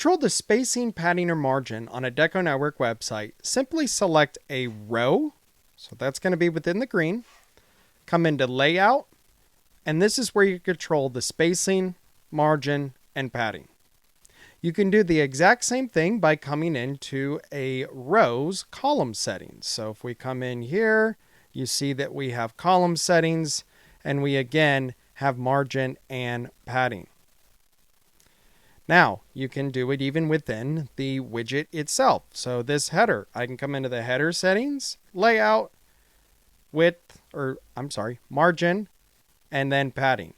control the spacing, padding, or margin on a DecoNetwork website, simply select a row. So that's going to be within the green. Come into Layout, and this is where you control the spacing, margin, and padding. You can do the exact same thing by coming into a row's column settings. So if we come in here, you see that we have column settings, and we again have margin and padding. Now, you can do it even within the widget itself. So this header, I can come into the header settings, layout, margin, and then padding.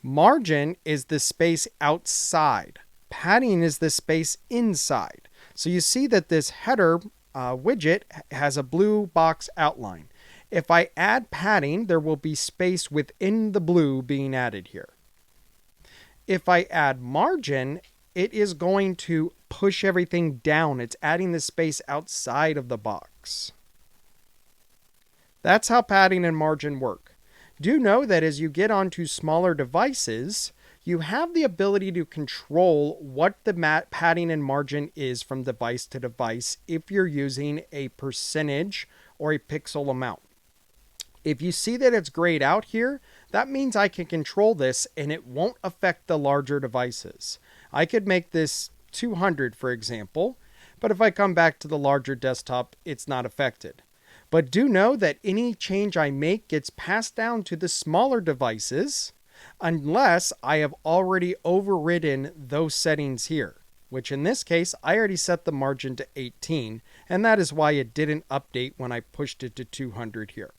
Margin is the space outside. Padding is the space inside. So you see that this header widget has a blue box outline. If I add padding, there will be space within the blue being added here. If I add margin, it is going to push everything down. It's adding the space outside of the box. That's how padding and margin work. Do know that as you get onto smaller devices, you have the ability to control what the padding and margin is from device to device if you're using a percentage or a pixel amount. If you see that it's grayed out here, that means I can control this and it won't affect the larger devices. I could make this 200, for example, but if I come back to the larger desktop, it's not affected. But do know that any change I make gets passed down to the smaller devices unless I have already overridden those settings here, which in this case, I already set the margin to 18, and that is why it didn't update when I pushed it to 200 here.